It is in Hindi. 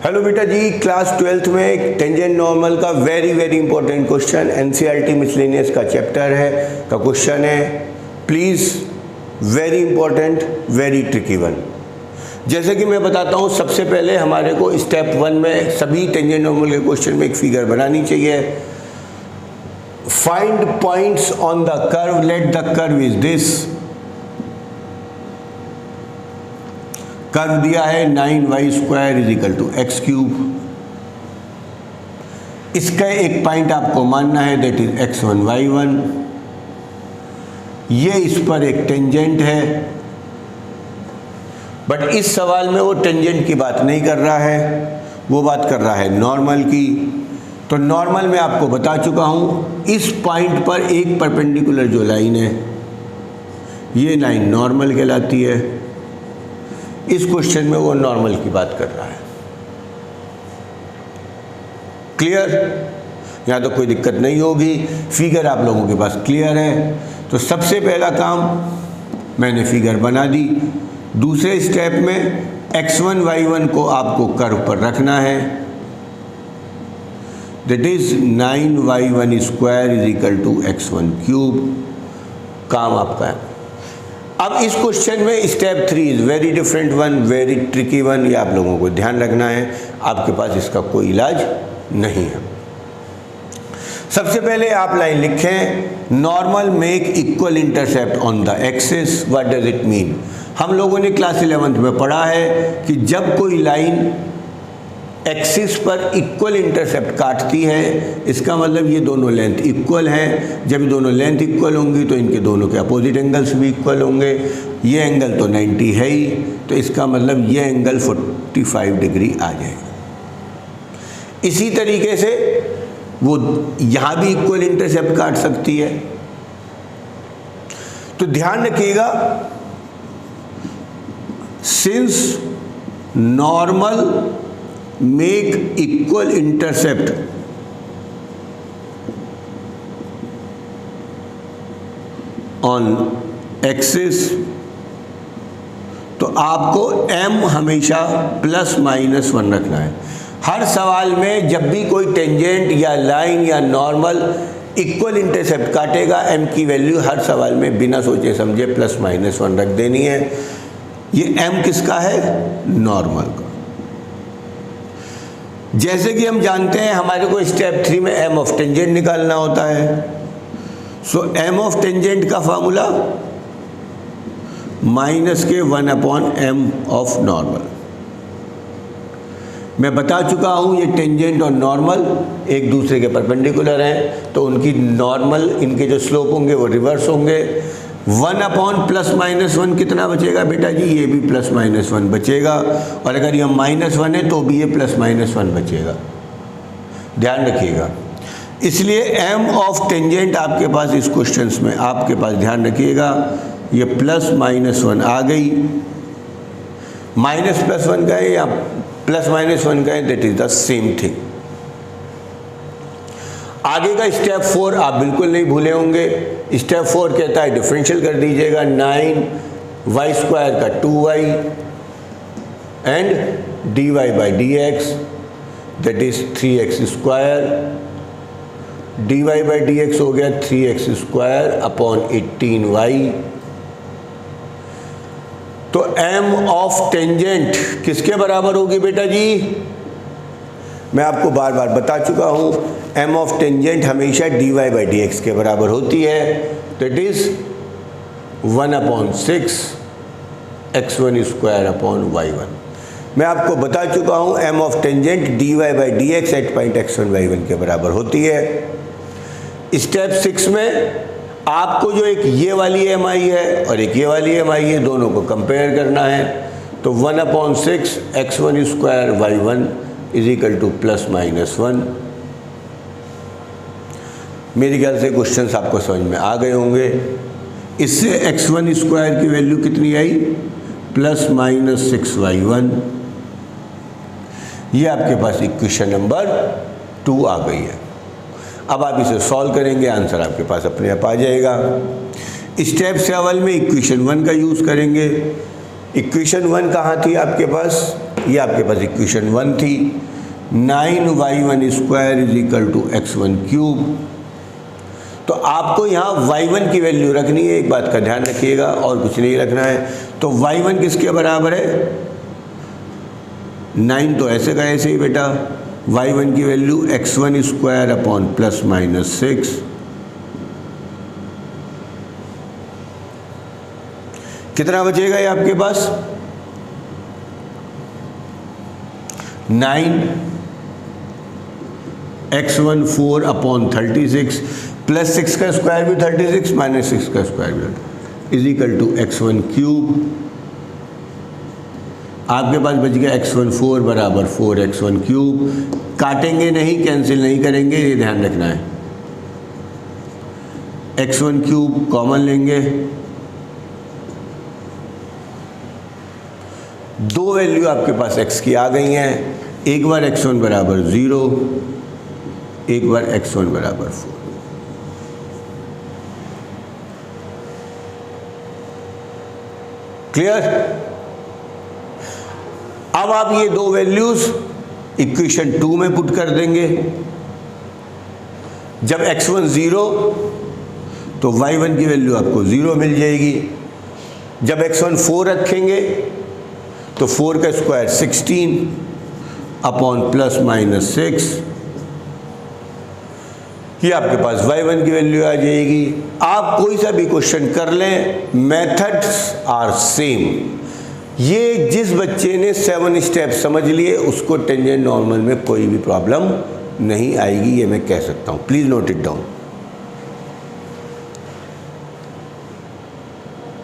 हेलो बेटा जी, क्लास 12th में टेंजेंट नॉर्मल का very important question NCERT miscellaneous का चैप्टर है का क्वेश्चन है। Please, very important, very tricky one. जैसे कि मैं बताता हूँ, सबसे पहले हमारे को स्टेप 1 में सभी टेंजेंट नॉर्मल के क्वेश्चन में एक फिगर बनानी चाहिए। Find points on the curve, let the curve is this. Curve दिया है 9y² is equal to x cube. इसका एक पॉइंट आपको मानना है, दैट इज x1 y1। ये इस पर एक टेंजेंट है, बट इस सवाल में वो टेंजेंट की बात नहीं कर रहा है, वो बात कर रहा है नॉर्मल की। तो नॉर्मल में आपको बता चुका हूं, इस पॉइंट पर एक परपेंडिकुलर जो लाइन है, ये लाइन नॉर्मल कहलाती है। इस क्वेश्चन में वो नॉर्मल की बात कर रहा है। क्लियर? यहाँ तो कोई दिक्कत नहीं होगी, फिगर आप लोगों के पास क्लियर है। तो सबसे पहला काम मैंने फिगर बना दी। दूसरे स्टेप में x1 y1 को आपको कर्व पर रखना है, that is 9y1² equal to x1 cube. काम आपका है। अब इस क्वेश्चन में step 3 is very different one, very tricky one. ये आप लोगों को ध्यान रखना है, आपके पास इसका कोई इलाज नहीं है। सबसे पहले आप लाइन लिखें, normal make equal intercept on the axis. What does it mean? हम लोगों ने क्लास 11th में पढ़ा है कि जब कोई लाइन एक्सिस पर इक्वल इंटरसेप्ट काटती है, इसका मतलब ये दोनों लेंथ इक्वल हैं। जब दोनों लेंथ इक्वल होंगी तो इनके दोनों के अपोजिट एंगल्स भी इक्वल होंगे। ये एंगल तो 90 है ही, तो इसका मतलब ये एंगल 45 डिग्री आ जाएगा। इसी तरीके से वो यहाँ भी इक्वल इंटरसेप्ट काट सकती है। तो ध्यान रखिएगा, since normal make equal intercept on axis, तो आपको m हमेशा +-1 रखना है। हर सवाल में जब भी कोई टेंजेंट या लाइन या नॉर्मल इक्वल इंटरसेप्ट काटेगा, m की वैल्यू हर सवाल में बिना सोचे समझे +-1 रख देनी है। ये m किसका है? नॉर्मल का। जैसे कि हम जानते हैं, हमारे को स्टेप 3 में m ऑफ टेंजेंट निकालना होता है। सो m ऑफ टेंजेंट का फार्मूला -1/m ऑफ नॉर्मल। मैं बता चुका हूँ, ये टेंजेंट और नॉर्मल एक दूसरे के परपेंडिकुलर हैं, तो उनकी नॉर्मल, इनके जो स्लोप होंगे वो रिवर्स होंगे। 1/+-1 कितना बचेगा बेटा जी? ये भी +-1 बचेगा, और अगर ये -1 है तो भी ये +-1 बचेगा। ध्यान रखिएगा। इसलिए m ऑफ टेंजेंट आपके पास इस क्वेश्चंस में, आपके पास ध्यान रखिएगा, ये +-1 आ गई। -+1 का है या +-1 का है, that is the same thing. आगे का स्टेप 4 आप बिल्कुल नहीं भूले होंगे। स्टेप 4 कहता है डिफरेंशियल कर दीजिएगा 9y² का 2y and dy/dx, that is 3x²। dy/dx हो गया 3x² अपॉन 18y। तो m ऑफ टेंजेंट किसके बराबर होगी बेटा जी? मैं आपको बार बार बता चुका हूँ, m ऑफ टेंजेंट हमेशा dy/dx के बराबर होती है, that is 1/6 x1² upon y1। मैं आपको बता चुका हूँ, m of tangent dy/dx at point x1 y1 के बराबर होती है। स्टेप 6 में आपको जो एक ये वाली mi है और एक ये वाली mi है, दोनों को कंपेयर करना है। तो 1/6 x1² y1 इजिकल टू +-1। मेरे ख्याल से क्वेश्चंस आपको समझ में आ गए होंगे। इससे x1² की वैल्यू कितनी आई? +-6y1। ये आपके पास इक्वेशन नंबर 2 आ गई है। अब आप इसे सॉल्व करेंगे, आंसर आपके पास अपने आप आ जाएगा। स्टेप 7 में इक्वेशन 1 का यूज़ करेंगे। इक्वेशन 1 कहाँ थी आपके पास? ये आपके पास इक्वेशन 1 थी। 9y1 square is equal to x1 cube. तो आपको यहाँ y1 की वैल्यू रखनी है, एक बात का ध्यान रखिएगा, और कुछ नहीं रखना है। तो y1 किसके बराबर है? 9 तो ऐसे का ऐसे ही बेटा, y1 की value x1 square upon plus minus 6। कितना बचेगा ये आपके पास? 9 x1 4 अपॉन 36 प्लस 6 का स्क्वायर भी 36 माइनस 6 का स्क्वायर भी is equal to x1 cube. आपके पास बच गया x1 4 बराबर 4x1 क्यूब। काटेंगे नहीं, कैंसिल नहीं करेंगे, ये ध्यान रखना है। x1 क्यूब कॉमन लेंगे, दो वैल्यू आपके पास x की आ गई हैं, एक बार x1 बराबर 0, एक बार x1 बराबर 4। क्लियर? अब आप ये दो वैल्यूज इक्वेशन 2 में पुट कर देंगे। जब x1 0 तो y1 की वैल्यू आपको 0 मिल जाएगी। जब x1 4 रखेंगे तो 4 का स्क्वायर 16 अपॉन प्लस माइनस 6, ये आपके पास y1 की वैल्यू आ जाएगी। आप कोई सा भी क्वेश्चन कर लें, मेथड्स आर सेम। ये जिस बच्चे ने 7 स्टेप समझ लिए उसको टेंजेंट नॉर्मल में कोई भी प्रॉब्लम नहीं आएगी, ये मैं कह सकता हूँ। Please note it down.